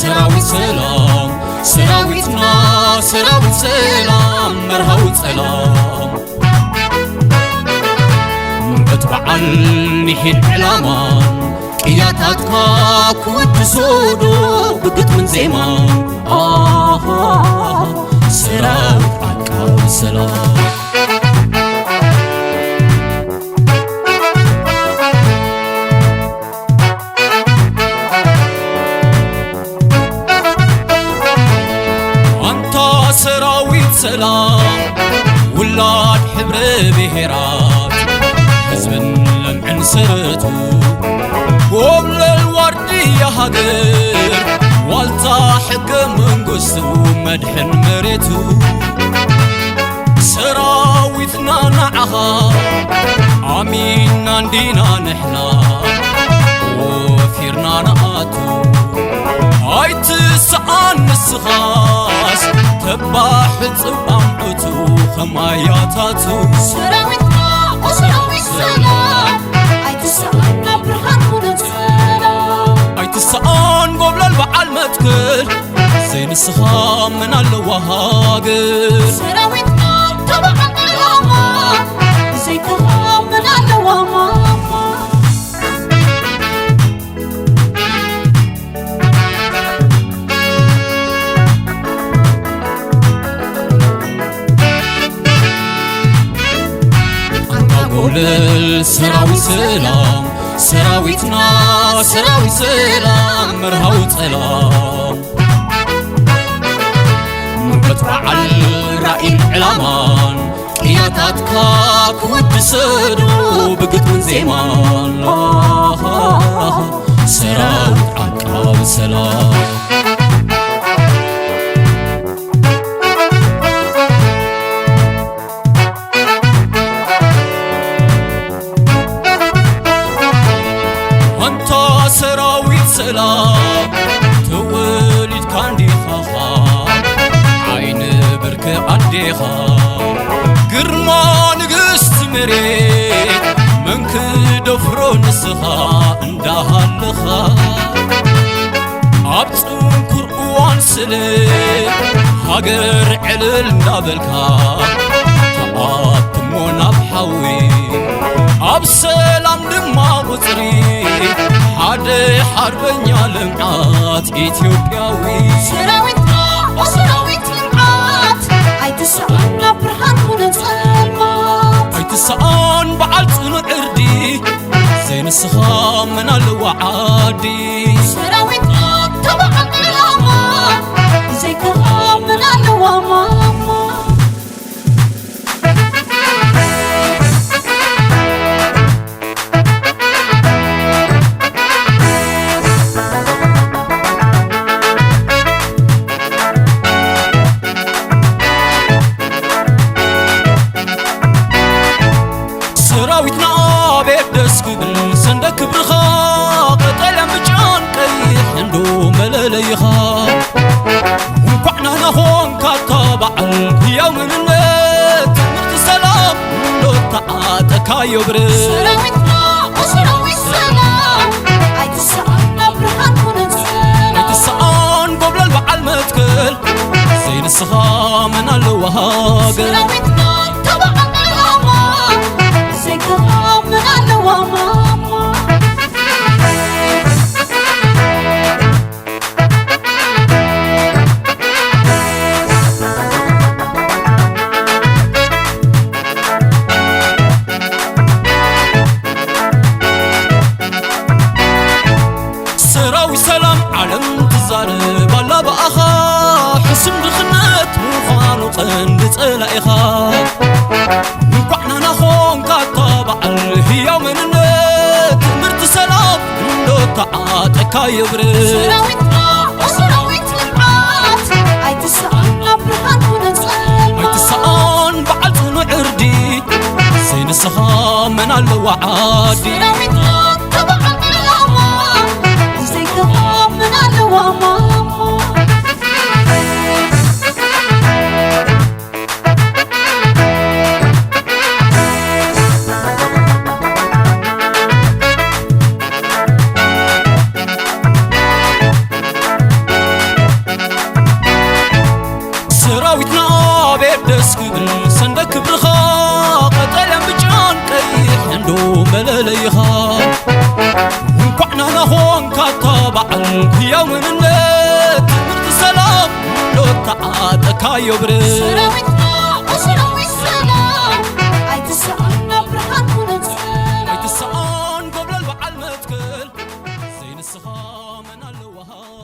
سراويت سلام سراويتنا سراويت سلام مرهوت سلام بتبعل نحن علمان قياتاتك كود سودو بقت من زمان سراويت عكاو سلام سراويت سلام ولاد حبر بهرات حزب لمعن سرتو وبل الوردية هدر والتا حق من قسو مدحن مريتو سراويتنا نعها عمين عندنا نحنا وفيرنا نقاتو هاي تسعان نسخاس تباح تبامتو خماياتاتو سراويتنا وسراويت سلام هاي تسعان نبرهان ونتسلام هاي تسعان قبل البعال متكل زين السخام من الوهاقر سراويتنا طبعا الهما زيتها من الوهما سراويت سلام سراويتنا سراويت سلام مرهوت سلام بتبعل رأي العلامان قياتاتك كود سدو بقت من زمان سراويت عكاو سلام سراويت سلام تولد كان ديخا عين بركة عديخا قرما نقست مريت من كدفرو نسخا انداها اللخا عبتون كرقوان سليم هاقر علل ندابلكا تقاتمونا بحوي عبسلام دما وطري حادي حربنيا لمعات إثيوبياوي سراويتنا وسراويت لمعات هاي تسعان نبرهان ونتسلام هاي تسعان بعلتون عردي زين السخام من الوعادي سراويتنا طبعا الهما زيتها من الوهما سراويتنا بيت دسكبل سندك برخا قتل مجان قيح عندو ملليخا وقعنا نهون كاتبعل يوم النت مرت سلام لو تعاتك يبرد سراويتنا وسراويت سلام هاي تسعان نبرهان ونتسلام هاي تسعان قبل البعال متكل زين السخا من الوهاقر سراويتنا طبعا الهما زيتها من الوهما سراوي سلام عالم تزارب الله بأخا حسن دخنت مخانو تند تلاقيخا نقعنا نخون كاتبعل هي من النت مرت سلام لو تعاتك يبرد سراويتنا وسراويت لمعات هاي تسعان نبرهان ونتسلام هاي تسعان بعلتون عردي زين السخا من الوعادي سراويتنا طبعا الهما زيتها من الوهما ሕያው ምንነት ትምህርት ሰላም ሎታ አጠካዮ ብር ሰራዊት